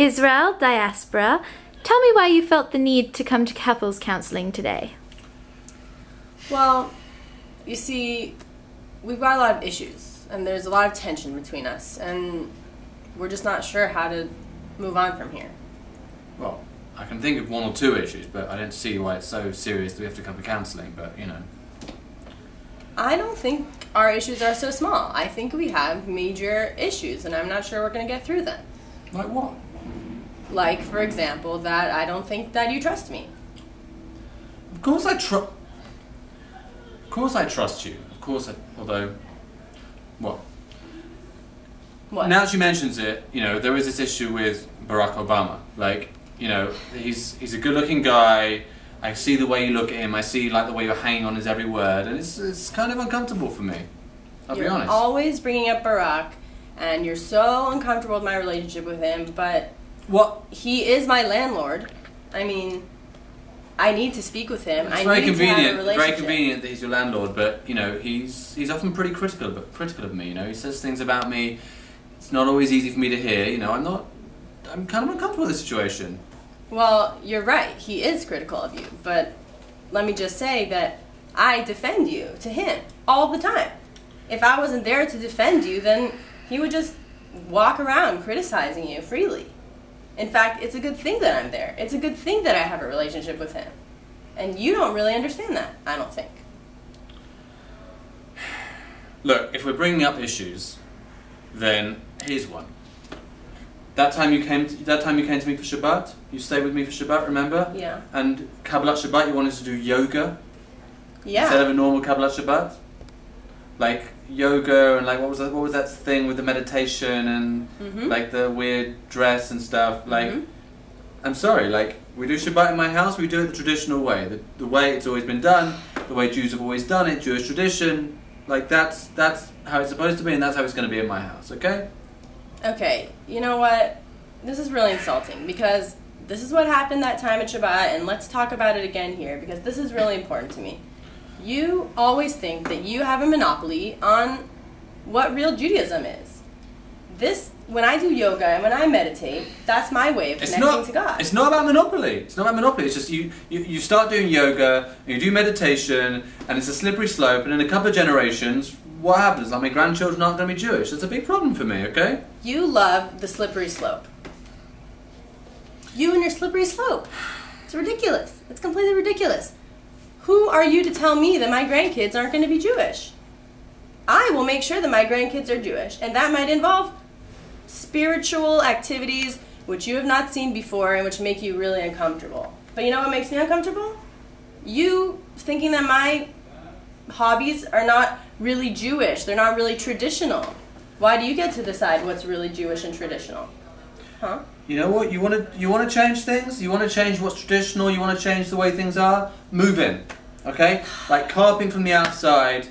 Israel-Diaspora. Tell me why you felt the need to come to couples counseling today. Well, you see, we've got a lot of issues, and there's a lot of tension between us, and we're just not sure how to move on from here. Well, I can think of one or two issues, but I don't see why it's so serious that we have to come to counselling, but, you know. I don't think our issues are so small. I think we have major issues, and I'm not sure we're going to get through them. Like what? Like, for example, that I don't think that you trust me. Of course I trust you. Of course although, what? What? Now that she mentions it, you know, there is this issue with Barack Obama. Like, you know, he's a good-looking guy. I see the way you look at him. I see, like, the way you're hanging on his every word, and it's kind of uncomfortable for me. I'll be honest. You're always bringing up Barack, and you're so uncomfortable with my relationship with him, but what? He is my landlord. I mean, I need to speak with him. It's very convenient that he's your landlord, but, you know, he's often pretty critical of me, you know. He says things about me. It's not always easy for me to hear, you know. I'm kind of uncomfortable with the situation. Well, you're right. He is critical of you, but let me just say that I defend you to him all the time. If I wasn't there to defend you, then he would just walk around criticizing you freely. In fact, it's a good thing that I'm there. It's a good thing that I have a relationship with him. And you don't really understand that, I don't think. Look, if we're bringing up issues, then here's one. That time you came to me for Shabbat. You stayed with me for Shabbat, remember? Yeah. And Kabbalat Shabbat, you wanted to do yoga. Yeah. Instead of a normal Kabbalat Shabbat. Like yoga and like what was that thing with the meditation and like the weird dress and stuff. Like, I'm sorry. Like, we do Shabbat in my house. We do it the traditional way, the way it's always been done, the way Jews have always done it, Jewish tradition. Like that's how it's supposed to be, and that's how it's going to be in my house. Okay. Okay, you know what? This is really insulting because this is what happened that time at Shabbat, and let's talk about it again here because this is really important to me. You always think that you have a monopoly on what real Judaism is. When I do yoga and when I meditate, that's my way of connecting to God. It's not about monopoly. It's not about monopoly. It's just you start doing yoga, and you do meditation, and it's a slippery slope, and in a couple of generations, what happens? Like, my grandchildren aren't going to be Jewish. That's a big problem for me, okay? You love the slippery slope. You and your slippery slope. It's ridiculous. It's completely ridiculous. Who are you to tell me that my grandkids aren't going to be Jewish? I will make sure that my grandkids are Jewish, and that might involve spiritual activities which you have not seen before and which make you really uncomfortable. But you know what makes me uncomfortable? You thinking that my hobbies are not really Jewish. They're not really traditional. Why do you get to decide what's really Jewish and traditional? Huh? You know what? You want to change things? You want to change what's traditional? You want to change the way things are? Move in. Okay? Like carping from the outside.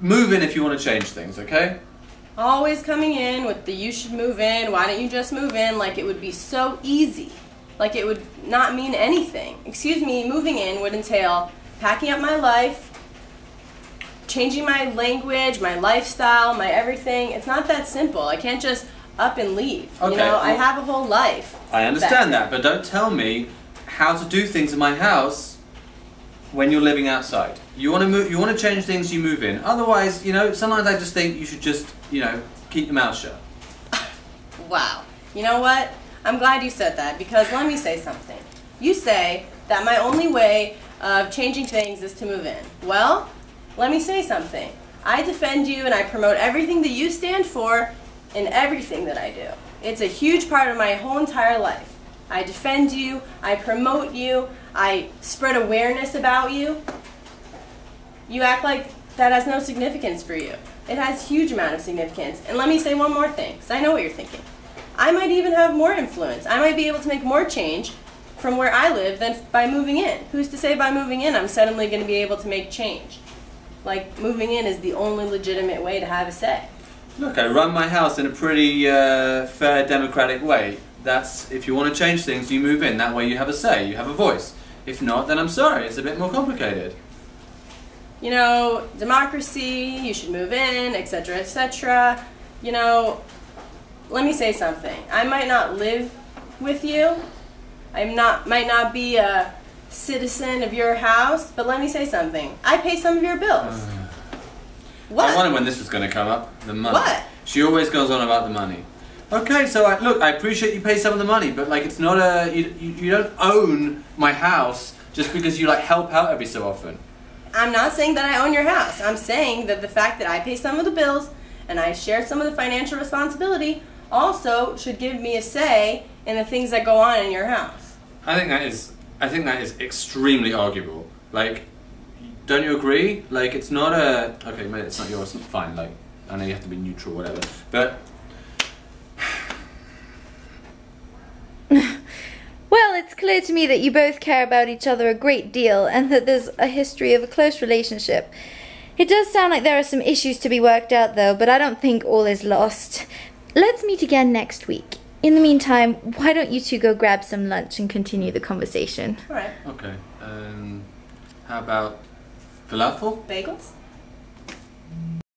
Move in if you want to change things, okay? Always coming in with the you should move in, why don't you just move in, like it would be so easy. Like it would not mean anything. Excuse me, moving in would entail packing up my life, changing my language, my lifestyle, my everything. It's not that simple. I can't just up and leave. Okay, you know, well, I have a whole life. I understand that, but don't tell me how to do things in my house when you're living outside. You want to move, you want to change things, you move in. Otherwise, you know, sometimes I just think you should just, you know, keep your mouth shut. Wow. You know what? I'm glad you said that because let me say something. You say that my only way of changing things is to move in. Well, let me say something. I defend you and I promote everything that you stand for in everything that I do. It's a huge part of my whole entire life. I defend you, I promote you, I spread awareness about you. You act like that has no significance for you. It has a huge amount of significance. And let me say one more thing, because I know what you're thinking. I might even have more influence. I might be able to make more change from where I live than by moving in. Who's to say by moving in I'm suddenly going to be able to make change? Like, moving in is the only legitimate way to have a say. Look, I run my house in a pretty fair, democratic way. That's, if you want to change things, you move in. That way you have a say, you have a voice. If not, then I'm sorry, it's a bit more complicated. You know, democracy, you should move in, etc., etc. You know, let me say something. I might not live with you. Might not be a citizen of your house, but let me say something. I pay some of your bills. What? I wondered when this was going to come up. The money. What? She always goes on about the money. Okay, so look, I appreciate you pay some of the money, but like it's not a you don't own my house just because you like help out every so often. I'm not saying that I own your house. I'm saying that the fact that I pay some of the bills and I share some of the financial responsibility also should give me a say in the things that go on in your house. I think that is extremely arguable. Like, don't you agree? Like, it's not a okay, mate. It's not yours. It's fine. Like, I know you have to be neutral, whatever. But Well, it's clear to me that you both care about each other a great deal and that there's a history of a close relationship. It does sound like there are some issues to be worked out though, but I don't think all is lost. Let's meet again next week. In the meantime, why don't you two go grab some lunch and continue the conversation? All right. okay. How about falafel? Bagels?